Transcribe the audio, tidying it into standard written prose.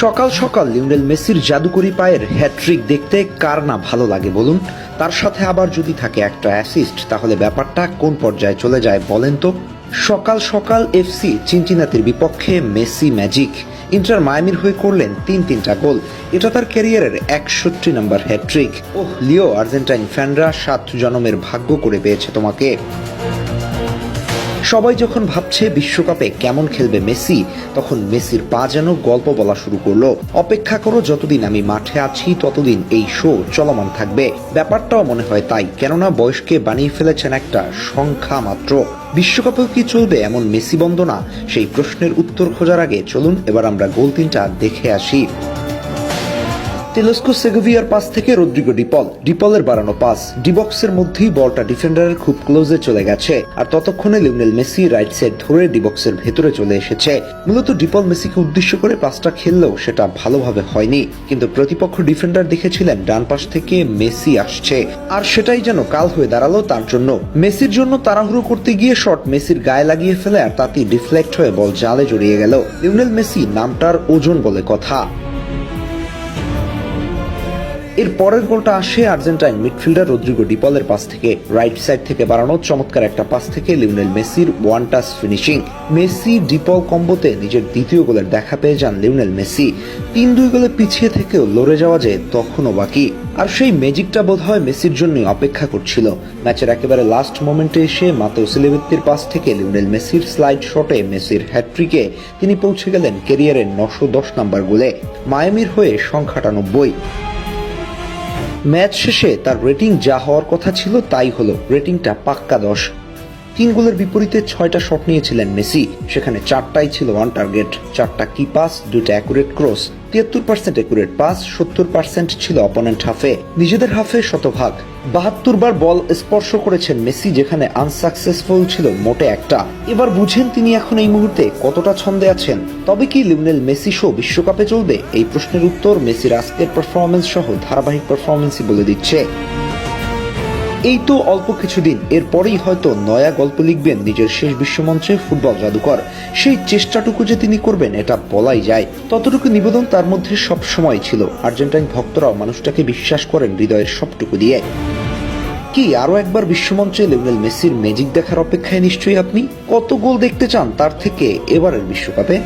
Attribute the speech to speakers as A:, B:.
A: সকাল সকাল লিওনেল মেসির জাদুকরি পায়ের হ্যাট্রিক দেখতে কার না ভালো লাগে বলুন। তার সাথে আবার যদি থাকে একটা অ্যাসিস্ট, তাহলে ব্যাপারটা কোন পর্যায়ে চলে যায় বলেন তো। সকাল সকাল এফসি চিনচিনাতির বিপক্ষে মেসি ম্যাজিক। ইন্টার মায়ামির হয়ে করলেন তিনটা গোল। এটা তার ক্যারিয়ারের 61 নম্বর হ্যাট্রিক। ওহ লিও, আর্জেন্টাইন ফ্যানরা 7 জনমের ভাগ্য করে পেয়েছে তোমাকে। সবাই যখন ভাবছে বিশ্বকাপে কেমন খেলবে মেসি, তখন মেসির পা যেন গল্প বলা শুরু করলো। অপেক্ষা করো, যতদিন আমি মাঠে আছি ততদিন এই শো চলমান থাকবে। ব্যাপারটাও মনে হয় তাই, কেননা বয়সকে বানিয়ে ফেলেছেন একটা সংখ্যা মাত্র। বিশ্বকাপেও কি চলবে এমন মেসি বন্দনা? সেই প্রশ্নের উত্তর খোঁজার আগে চলুন এবার আমরা গোল 3টা দেখে আসি। টেলস্কো সেগোভিয়ার পাস থেকে রদ্রিগো ডিপলের বাড়ানো পাস, ডিবক্সের মধ্যেই বলটা ডিফেন্ডারের খুব ক্লোজে চলে গেছে, আর ততক্ষণে লিওনেল মেসি রাইট সাইড ধরে ডিবক্সের ভেতরে চলে এসেছে। মূলত ডিপল মেসিকে উদ্দেশ্য করে পাসটা খেললেও সেটা ভালোভাবে হয়নি, কিন্তু প্রতিপক্ষ ডিফেন্ডার দেখেছিলেন ডান পাশ থেকে মেসি আসছে, আর সেটাই যেন কাল হয়ে দাঁড়ালো তার জন্য। মেসির জন্য তাড়াহুড়ো করতে গিয়ে শট মেসির গায়ে লাগিয়ে ফেলে, আর তাতেই ডিফ্লেক্ট হয়ে বল জালে জড়িয়ে গেল। লিওনেল মেসি নামটার ওজন বলে কথা। এর পরের গোলটা আসে আর্জেন্টাইন মিডফিল্ডার রদ্রিগো ডিপলের পাস থেকে। রাইট সাইড থেকে বাড়ানো চমৎকার একটা পাস থেকে লিওনেল মেসির one touch finishing. Messi De Paul কম্বোতে নিজের দ্বিতীয় গোলের দেখা পেয়ে যান লিওনেল মেসি। 3-2 গোলে পিছিয়ে থেকেও লড়ে যাওয়া যে তখনও বাকি, আর সেই ম্যাজিকটা বোধহয় মেসির জন্যই অপেক্ষা করছিল। ম্যাচের একেবারে লাস্ট মোমেন্টে এসে মাতেও সিলিবেত্তির পাস থেকে লিওনেল মেসির স্লাইড শটে মেসির হ্যাট্রিকে তিনি পৌঁছে গেলেন ক্যারিয়ারের 910 নম্বর গোলে। মায়ামির হয়ে সংখ্যাটা 90। ম্যাচ শেষে তার রেটিং যা হওয়ার কথা ছিল তাই হলো, রেটিংটা পাক্কা 10। 3 গোলের বিপরীতে 6টা শট নিয়েছিলেন মেসি, সেখানে 4টাই ছিল অন টার্গেট। 4টা কি পাস, 2টা অ্যাকুরেট ক্রস, 73% অ্যাকুরেট পাস, 70% ছিল অপোনেন্ট হাফে, নিজেদের হাফে শতভাগ। 72 বার বল স্পর্শ করেছেন মেসি, যেখানে আনসাকসেসফুল ছিল মোটে একটা। এবার বুঝেন তিনি এখন এই মুহূর্তে কতটা ছন্দে আছেন। তবে কি লিওনেল মেসি শো বিশ্বকাপে চলবে? এই প্রশ্নের উত্তর মেসির আজকের পারফরমেন্স সহ ধারাবাহিক পারফরমেন্সই বলে দিচ্ছে। এই তো অল্প কিছুদিন, এরপরেই হয়তো নয়া গল্প লিখবেন নিজের শেষ বিশ্বমঞ্চে ফুটবল জাদুকর। সেই চেষ্টাটুকু যে তিনি করবেন এটা বলাই যায়। ততটুকু নিবেদন তার মধ্যে সব সময় ছিল। আর্জেন্টাইন ভক্তরাও মানুষটাকে বিশ্বাস করেন হৃদয়ের সবটুকু দিয়ে। কি আরো একবার বিশ্বমঞ্চে লিওনেল মেসির ম্যাজিক দেখার অপেক্ষায় নিশ্চয়ই আপনি? কত গোল দেখতে চান তার থেকে এবারের বিশ্বকাপে?